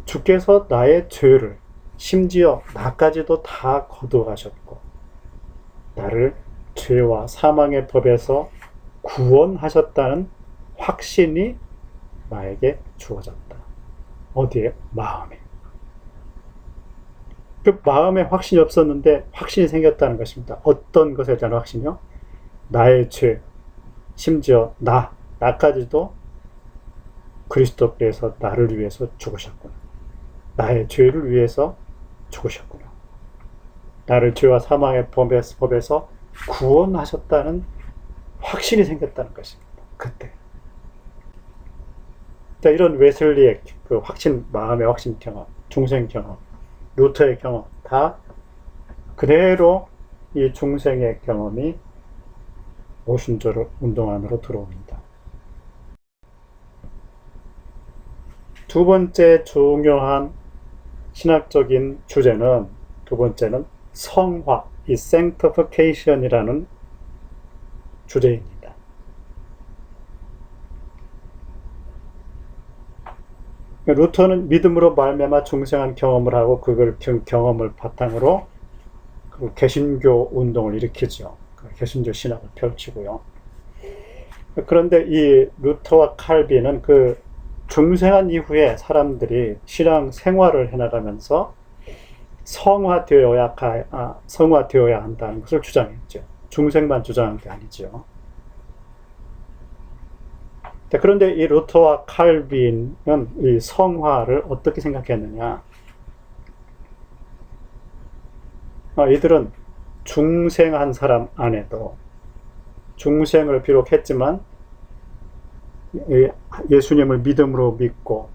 주께서 나의 죄를, 심지어 나까지도 다 거두어가셨고 나를 죄와 사망의 법에서 구원하셨다는 확신이 나에게 주어졌다. 어디에? 마음에. 그 마음에 확신이 없었는데 확신이 생겼다는 것입니다. 어떤 것에 대한 확신이요? 나의 죄, 심지어 나까지도 그리스도께서 나를 위해서 죽으셨구나. 나의 죄를 위해서 죽으셨구나. 나를 죄와 사망의 법에서 구원하셨다는 확신이 생겼다는 것입니다. 그때. 자, 이런 웨슬리의 그 마음의 확신 경험, 중생 경험, 루터의 경험, 다 그대로 이 중생의 경험이 오순절 운동 안으로 들어옵니다. 두 번째 중요한 신학적인 주제는, 두 번째는 성화, 이 sanctification이라는 주제입니다. 루터는 믿음으로 말미암아 중생한 경험을 하고 그걸 경험을 바탕으로 그 개신교 운동을 일으키죠. 그 개신교 신학을 펼치고요. 그런데 이 루터와 칼빈은 그 중생한 이후에 사람들이 신앙 생활을 해나가면서 성화되어야 한다는 것을 주장했죠. 중생만 주장한 게 아니죠. 그런데 이 루터와 칼빈은 이 성화를 어떻게 생각했느냐? 이들은 중생한 사람 안에도, 중생을 비록 했지만 예수님을 믿음으로 믿고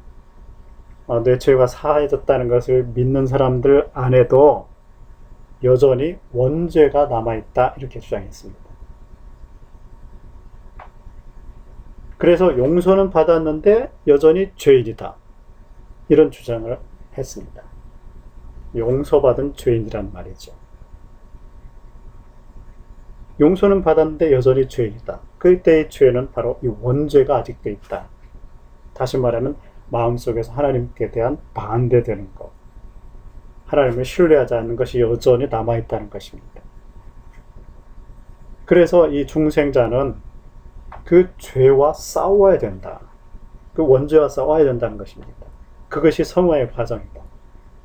내 죄가 사해졌다는 것을 믿는 사람들 안에도 여전히 원죄가 남아있다, 이렇게 주장했습니다. 그래서 용서는 받았는데 여전히 죄인이다, 이런 주장을 했습니다. 용서받은 죄인이란 말이죠. 용서는 받았는데 여전히 죄인이다. 그때의 죄는 바로 이 원죄가 아직도 있다. 다시 말하면 마음속에서 하나님께 대한 반대되는 것, 하나님을 신뢰하지 않는 것이 여전히 남아있다는 것입니다. 그래서 이 중생자는 그 죄와 싸워야 된다. 그 원죄와 싸워야 된다는 것입니다. 그것이 성화의 과정이다.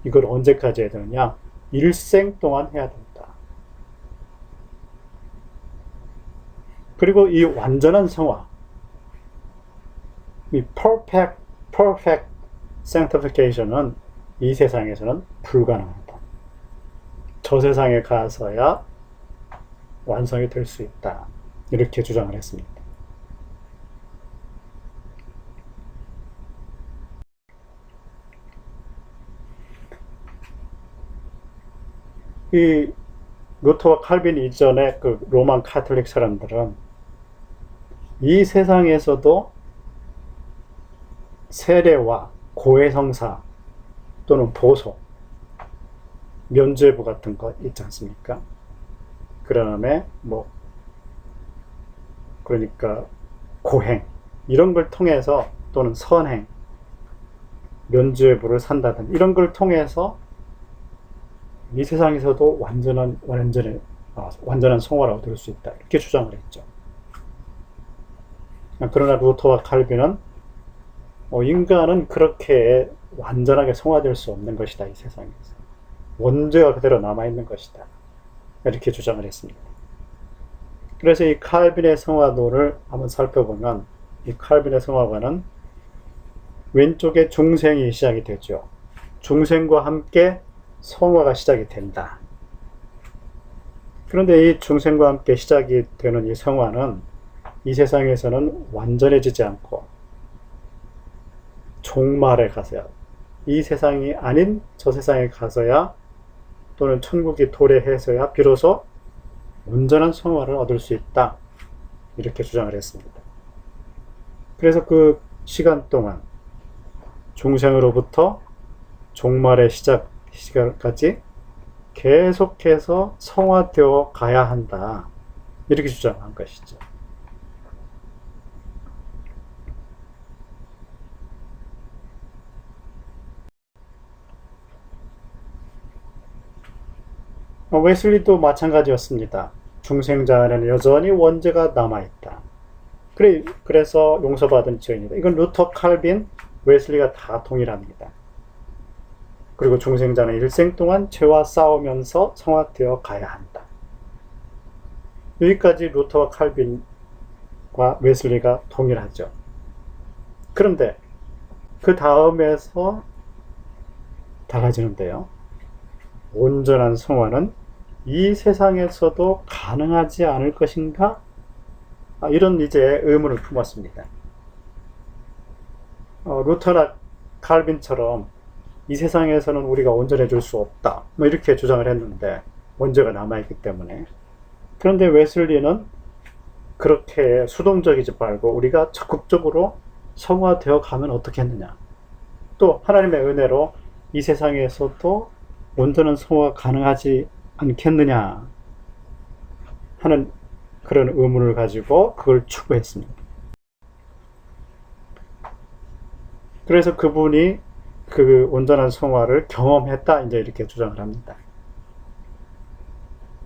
이걸 언제까지 해야 되느냐? 일생 동안 해야 된다. 그리고 이 완전한 성화, 이 perfect sanctification은 이 세상에서는 불가능하다. 저 세상에 가서야 완성이 될 수 있다, 이렇게 주장을 했습니다. 이 루터와 칼빈 이전의 그 로만 카톨릭 사람들은 이 세상에서도 세례와 고해성사 또는 보소, 면죄부 같은 거 있지 않습니까? 그 다음에 그러니까 고행, 이런 걸 통해서 또는 선행, 면죄부를 산다든 이런 걸 통해서 이 세상에서도 완전한 성화를 얻을 수 있다. 이렇게 주장을 했죠. 그러나 루터와 칼빈은 인간은 그렇게 완전하게 성화될 수 없는 것이다. 이 세상에서. 원죄가 그대로 남아있는 것이다. 이렇게 주장을 했습니다. 그래서 이 칼빈의 성화도를 한번 살펴보면 이 칼빈의 성화관은 왼쪽에 중생이 시작이 되죠. 중생과 함께 성화가 시작이 된다. 그런데 이 중생과 함께 시작이 되는 이 성화는 이 세상에서는 완전해지지 않고 종말에 가서야, 이 세상이 아닌 저 세상에 가서야 또는 천국이 도래해서야 비로소 온전한 성화를 얻을 수 있다. 이렇게 주장을 했습니다. 그래서 그 시간 동안 중생으로부터 종말의 시간까지 계속해서 성화되어 가야 한다. 이렇게 주장한 것이죠. 웨슬리도 마찬가지였습니다. 중생자 안에는 여전히 원죄가 남아있다. 그래서 용서받은 죄인이다. 이건 루터, 칼빈, 웨슬리가 다 동일합니다. 그리고 중생자는 일생 동안 죄와 싸우면서 성화되어 가야 한다. 여기까지 루터와 칼빈과 웨슬리가 동일하죠. 그런데 그 다음에서 달라지는데요. 온전한 성화는 이 세상에서도 가능하지 않을 것인가? 이런 이제 의문을 품었습니다. 루터나 칼빈처럼 이 세상에서는 우리가 온전해질 수 없다. 이렇게 주장을 했는데 원죄가 남아있기 때문에. 그런데 웨슬리는 그렇게 수동적이지 말고 우리가 적극적으로 성화되어 가면 어떻겠느냐. 또 하나님의 은혜로 이 세상에서도 온전한 성화가 가능하지 않겠느냐 하는 그런 의문을 가지고 그걸 추구했습니다. 그래서 그분이 그 온전한 성화를 경험했다, 이제 이렇게 주장을 합니다.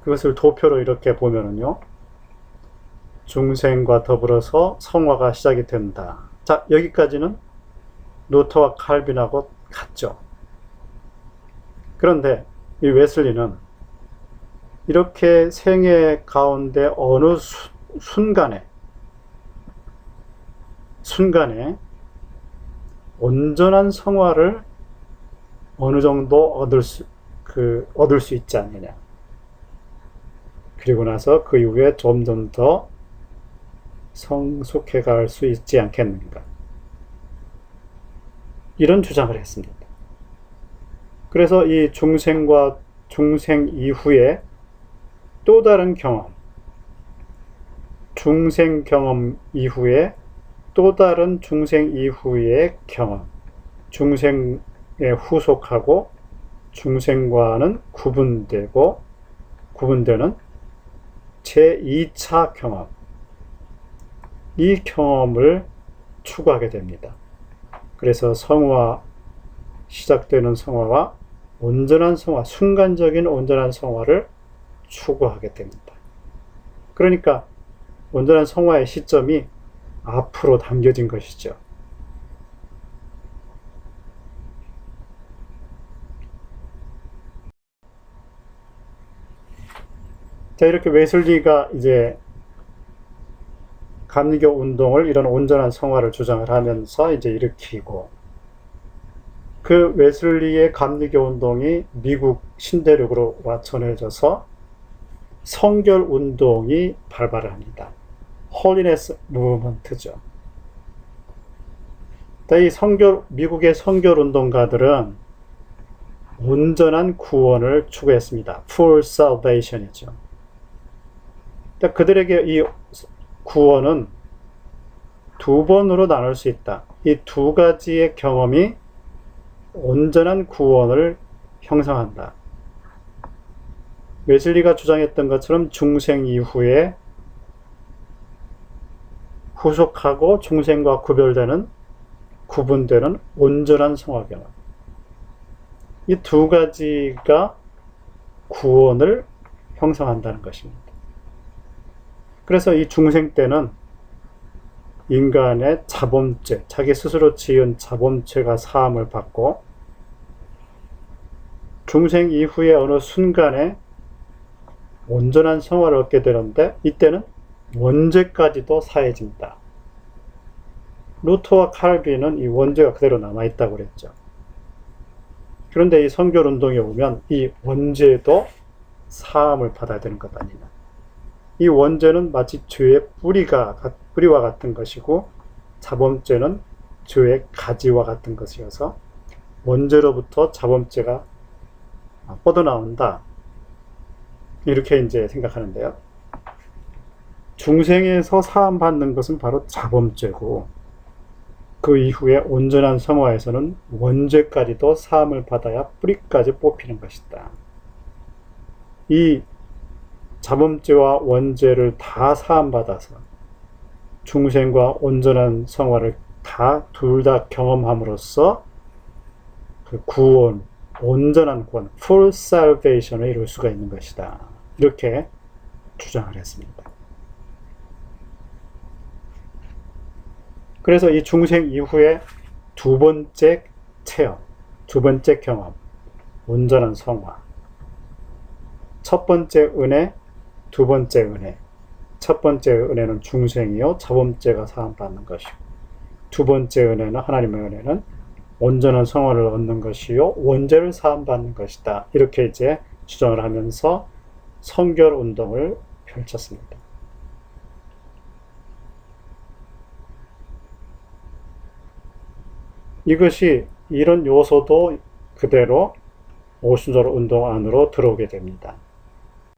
그것을 도표로 이렇게 보면은요, 중생과 더불어서 성화가 시작이 된다. 자, 여기까지는 루터와 칼빈하고 같죠. 그런데 이 웨슬리는 이렇게 생애 가운데 어느 순간에 온전한 성화를 어느 정도 얻을 수 있지 않느냐. 그리고 나서 그 이후에 점점 더 성숙해 갈 수 있지 않겠는가. 이런 주장을 했습니다. 그래서 이 중생과 중생 이후에 또 다른 경험, 중생 경험 이후에 또 다른 중생 이후의 경험, 중생에 후속하고 중생과는 구분되는 제2차 경험, 이 경험을 추구하게 됩니다. 그래서 시작되는 성화와 온전한 성화, 순간적인 온전한 성화를 추구하게 됩니다. 그러니까 온전한 성화의 시점이 앞으로 당겨진 것이죠. 자, 이렇게 웨슬리가 이제 감리교 운동을, 이런 온전한 성화를 주장을 하면서 이제 일으키고, 그 웨슬리의 감리교 운동이 미국 신대륙으로 전해져서 성결 운동이 발발을 합니다. 홀리네스 무브먼트죠. 이 미국의 성결 운동가들은 온전한 구원을 추구했습니다. Full salvation이죠. 그들에게 이 구원은 두 번으로 나눌 수 있다. 이 두 가지의 경험이 온전한 구원을 형성한다. 웨슬리가 주장했던 것처럼 중생 이후에 후속하고 중생과 구별되는 구분되는 온전한 성화 경험. 이 두 가지가 구원을 형성한다는 것입니다. 그래서 이 중생 때는 인간의 자범죄, 자기 스스로 지은 자범죄가 사함을 받고 중생 이후에 어느 순간에 온전한 성화를 얻게 되는데 이때는 원죄까지도 사해진다. 루터와 칼빈은 이 원죄가 그대로 남아있다고 그랬죠. 그런데 이 성결운동에 오면 이 원죄도 사함을 받아야 되는 것 아니냐. 이 원죄는 마치 죄의 뿌리와 같은 것이고 자범죄는 죄의 가지와 같은 것이어서 원죄로부터 자범죄가 뻗어나온다. 이렇게 이제 생각하는데요. 중생에서 사함 받는 것은 바로 자범죄고 그 이후에 온전한 성화에서는 원죄까지도 사함을 받아야 뿌리까지 뽑히는 것이다. 이 자범죄와 원죄를 다 사함받아서 중생과 온전한 성화를 둘 다 경험함으로써 그 구원, 온전한 구원, full salvation을 이룰 수가 있는 것이다. 이렇게 주장을 했습니다. 그래서 이 중생 이후에 두 번째 체험, 두 번째 경험, 온전한 성화. 첫 번째 은혜, 두 번째 은혜. 첫 번째 은혜는 중생이요, 자범죄가 사함받는 것이고, 두 번째 은혜는 하나님의 은혜는 온전한 성화를 얻는 것이요, 원죄를 사함받는 것이다. 이렇게 이제 주장을 하면서 성결 운동을 펼쳤습니다. 이런 요소도 그대로 오순절 운동 안으로 들어오게 됩니다.